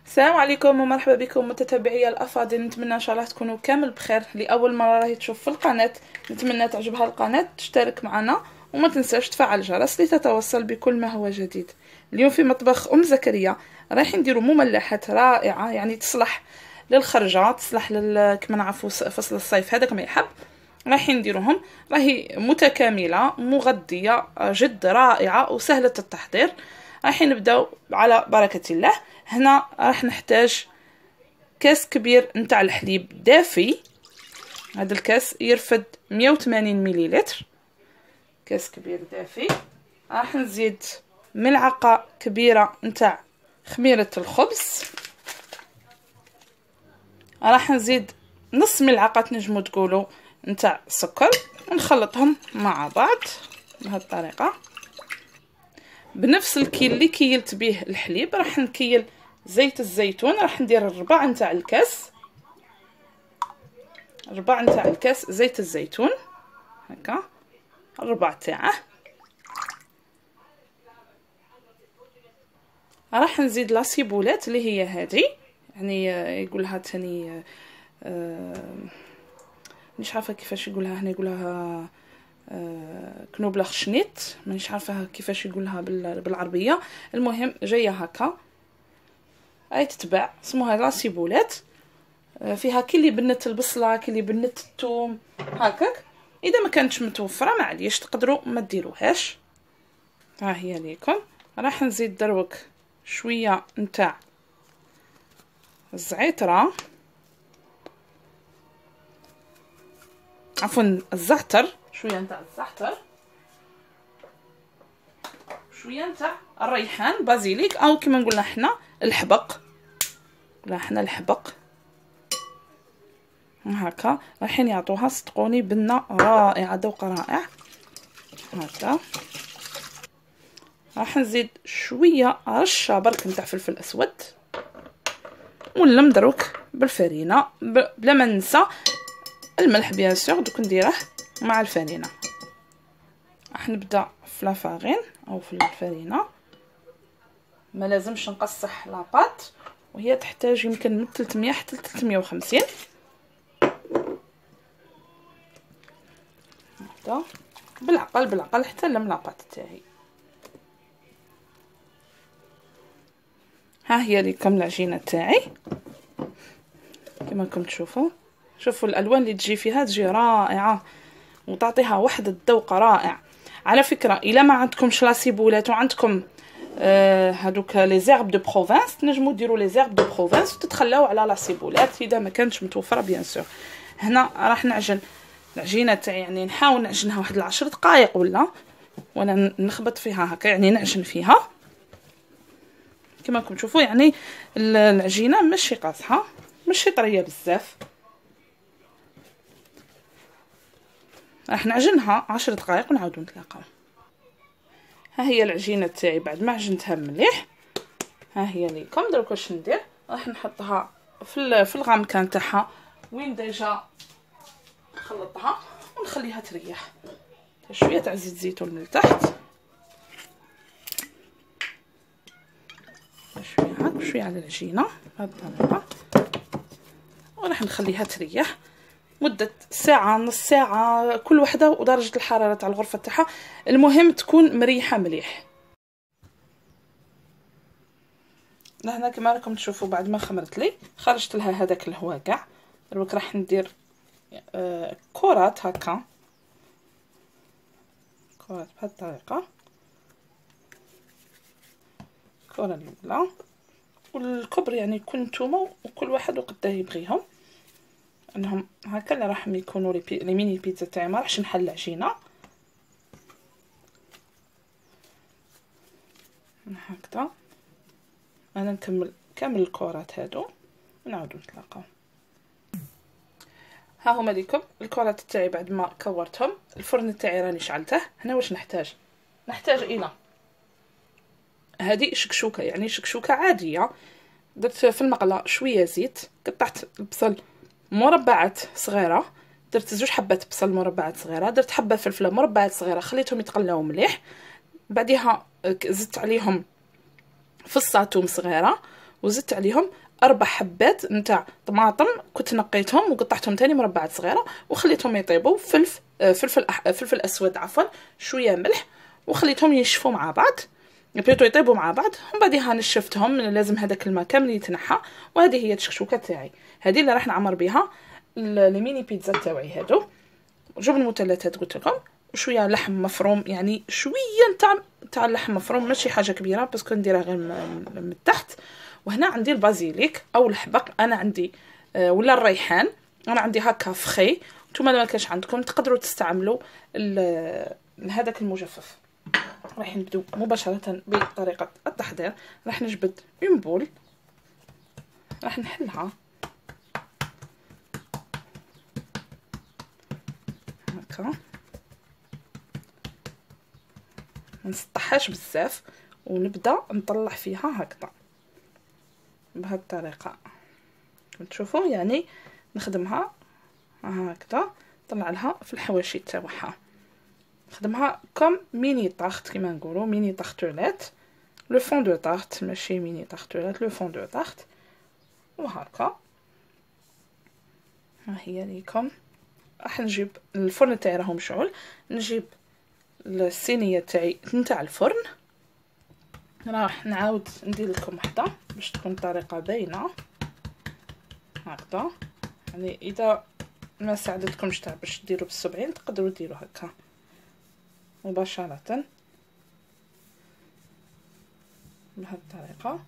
السلام عليكم ومرحبا بكم متتبعي الافاضل. نتمنى ان شاء الله تكونوا كامل بخير. لاول مره راهي تشوف في القناه نتمنى تعجبها القناه، تشترك معنا وما تنساش تفعل الجرس لتتوصل بكل ما هو جديد. اليوم في مطبخ ام زكريا رايحين نديروا مملحات رائعه، يعني تصلح للخرجه، تصلح كما نعرفوا فصل الصيف هذا كما يحب. رايحين نديروهم، راهي متكامله مغذيه جد رائعه وسهله التحضير. رايحين نبداو على بركه الله. هنا راح نحتاج كاس كبير نتاع الحليب دافي، هذا الكاس يرفد 180 مليلتر، كاس كبير دافي. راح نزيد ملعقه كبيره نتاع خميره الخبز، راح نزيد نص ملعقه تنجموا تقولوا نتاع سكر، ونخلطهم مع بعض بهذه الطريقه. بنفس الكيل اللي كيلت به الحليب راح نكيل زيت الزيتون، راح ندير الربع نتاع الكاس، الربع نتاع الكاس زيت الزيتون هكا، الربع تاعه. راح نزيد لاسيبولات اللي هي هذه، يعني يقولها ثاني مش عارفه كيفاش يقولها هنا، يقولها كنوبلخ شنيت، مانيش عارفه كيفاش يقولها بالعربيه. المهم جايه هكا، اي تتباع اسمها لاسيبولات، فيها كي اللي بنت البصله كي اللي بنت الثوم هكاك. اذا ما كانتش متوفره معليش تقدروا ما ديروهاش. ها هي ليكم. راح نزيد دروك شويه نتاع الزعتره، عفوا الزعتر، شويه نتاع الزعتر، شويه نتاع الريحان بازيليك، او كما نقولنا حنا الحبق، لا حنا الحبق هكا. رايحين يعطوها صدقوني بنه رائعه، ذوق رائع هكا. راح نزيد شويه رشه برك نتاع فلفل اسود، ونلم دروك بالفرينه بلا ما ننسى الملح بيان سور، دوك نديره مع الفرينه. راح نبدا في لافارين او في الفرينه، ما لازمش نقصح لاباط، وهي تحتاج يمكن من 300 حتى 350 هكذا، بالعقل بالعقل حتى نلم لاباط تاعي. ها هي ليكم العجينه تاعي كما راكم تشوفوا. شوفوا الالوان اللي تجي فيها تجي رائعه وتعطيها واحد الذوق رائع. على فكره الا ما عندكمش لاسيبولات وعندكم هادوك لي زيرب دو بروفانس، تنجموا ديروا لي زيرب دو بروفانس وتتخلاو على لاسيبولات اذا ما كانتش متوفره بيان سور. هنا راح نعجن العجينه تاعي، يعني نحاول نعجنها واحد 10 دقائق ولا وانا نخبط فيها هكا، يعني نعجن فيها كما راكم تشوفوا. يعني العجينه ماشي قاصحه ماشي طريه بزاف، راح نعجنها 10 دقائق ونعاودو نتلاقاو. ها هي العجينه تاعي بعد ما عجنتها مليح. ها هي ليكم. دروك واش ندير، راح نحطها في الغامكه تاعها وين ديجا نخلطها ونخليها تريح. شويه تاع زيت زيتون من التحت، شويه هاك شويه على العجينه بهذه الطريقه، وراح نخليها تريح مدة ساعة نص ساعة، كل وحدة ودرجة الحرارة تاع الغرفة تاعها، المهم تكون مريحة مليح. لهنا كما راكم تشوفوا بعد ما خمرت لي خرجت لها هذاك الهواقع. دروك راح ندير كرات هكا، كرات بهذه الطريقة، الكرة الاولى والكبر، يعني كل نتوما وكل واحد وقداه يبغيهم انهم هكا اللي راح يكونوا لي ميني بيتزا تاعي. ما راحش نحل العجينه هكذا. انا نكمل كامل الكرات هادو ونعاودو نتلاقاو. ها هما ليكم الكرات تاعي بعد ما كورتهم. الفرن تاعي راني شعلته. هنا واش نحتاج الى هذه شكشوكه، يعني شكشوكه عاديه. درت في المقله شويه زيت، قطعت البصل مربعات صغيره، درت 2 حبات بصل مربعات صغيره، درت حبه فلفله مربعات صغيره، خليتهم يتقلاو مليح. بعدها زدت عليهم فصه ثوم صغيره وزدت عليهم 4 حبات نتاع طماطم، كنت نقيتهم وقطعتهم تاني مربعات صغيره وخليتهم يطيبوا. فلفل اسود عفوا، شويه ملح، وخليتهم ينشفوا مع بعض، بليتو يطيبوا مع بعض. ومن بعدها نشفتهم، لازم هذاك الماء كامل يتنحى. وهذه هي الشكشوكه تاعي، هذه اللي راح نعمر بها الميني بيتزا تاعي. هادو جبن مثلثات قلت لكم، وشويه لحم مفروم، يعني شويه تاع اللحم مفروم، ماشي حاجه كبيره باسكو نديرها غير من التحت. وهنا عندي البازيليك او الحبق، انا عندي ولا الريحان، انا عندي هكا فخي. نتوما ما كانش عندكم تقدروا تستعملوا هذاك المجفف. راح نبدو مباشره بطريقه التحضير. راح نجبد اون بول، راح نحلها هكا، ما نسطحهاش بزاف، ونبدا نطلع فيها هكذا بهذه الطريقه. تشوفوا يعني نخدمها هكذا، نطلع لها في الحواشي تاعها، نخدمها كوم ميني طاخت كيما نقولوا، ميني طاختولات، لو فون دو طاخت ماشي ميني طاختولات، لو فون دو طاخت. وهكا ها هي ليكم. راح نجيب الفرن تاعي راهو مشعول، نجيب الصينيه تاعي نتاع الفرن، راح نعاود ندير لكم وحده باش تكون الطريقه باينه هكذا. يعني اذا ما ساعدتكمش تاع باش ديروا بالسبعين تقدروا ديروا هكا مباشره بهذه الطريقه.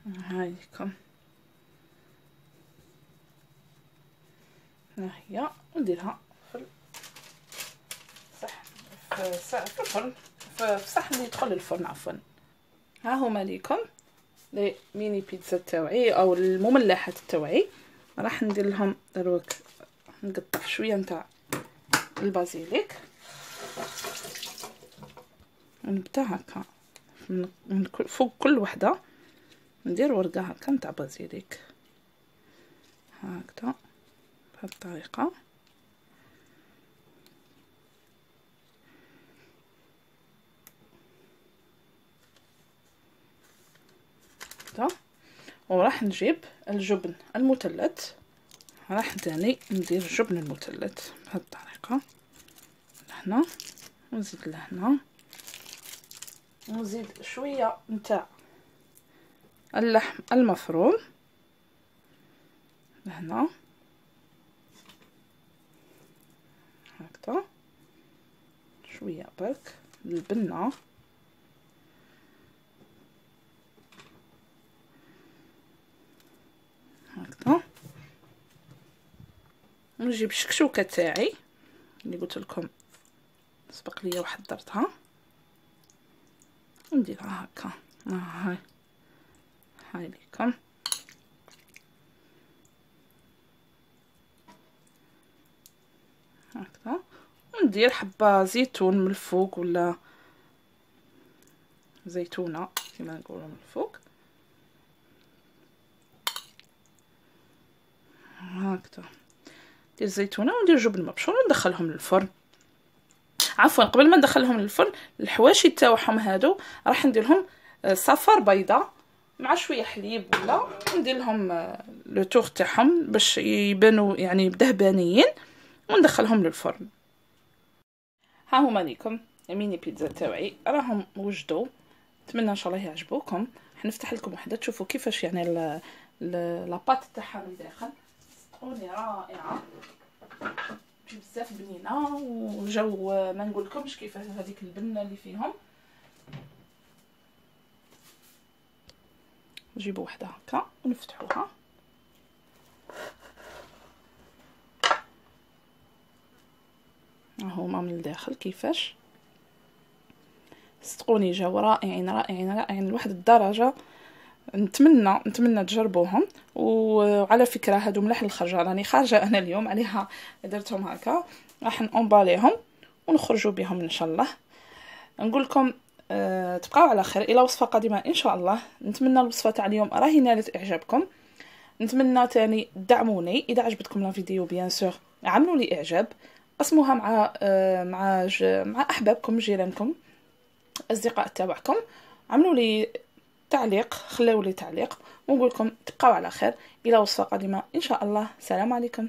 هاي لكم، ها هي، ونديرها في الفرن، في الصحن اللي يدخل الفرن عفوا. ها هما ليكم لي ميني بيتزا تاوعي او المملحات تاوعي. راح ندير لهم دروك، نقطع شويه نتاع البازيليك، ونبدا هكا من فوق كل وحده ندير ورقه هكا نتاع بازيليك هكذا بهذه الطريقه. وراح نجيب الجبن المثلث، راح تاني ندير الجبن المثلث بهذه الطريقه لهنا، ونزيد لهنا، ونزيد شويه نتاع اللحم المفروم لهنا هكذا، شويه برك البنه هكذا. ونجيب الشكشوكه تاعي اللي قلت لكم سبق ليا وحضرتها، ونديرها هكا. هاي ليكم هكذا، وندير حبه زيتون من الفوق ولا زيتونه كما نقولوا من الفوق هكذا. ندير زيتونه وندير جبن مبشور وندخلهم للفرن. عفوا قبل ما ندخلهم للفرن، الحواشي تاعهم هادو راح ندير لهم صفار بيضه مع شويه حليب، ولا ندير لهم لو تور تاعهم باش يبانوا يعني دهبانيين، وندخلهم للفرن. ها هما ليكم الميني بيتزا تاعي راهم وجدوا، نتمنى ان شاء الله يعجبوكم. حنفتح لكم وحده تشوفوا كيفاش يعني لاباط تاعها من الداخل صدقوني رائعه، بزاف بنينه، وجو ما نقولكمش كيف هذيك البنه اللي فيهم. نجيبوا وحده هكا ونفتحوها، هما من الداخل كيفاش صدقوني جاو رائعين رائعين رائعين لواحد الدرجه. نتمنى تجربوهم. وعلى فكره هادو ملاح الخرجه، راني خارجه انا اليوم عليها درتهم هكا، راح نأمباليهم ونخرجوا بهم ان شاء الله. نقول لكم تبقاو على خير الى وصفه قادمه ان شاء الله. نتمنى الوصفه تاع اليوم راهي نالت اعجابكم. نتمنى تاني تدعموني اذا عجبتكم الفيديو، بيان سور عملوا لي اعجاب، قسموها مع احبابكم، جيرانكم، اصدقاء تاعكم. عملوا لي تعليق، خلوا لي تعليق، ونقول لكم تبقاو على خير. الى وصفه قادمه ان شاء الله. سلام عليكم.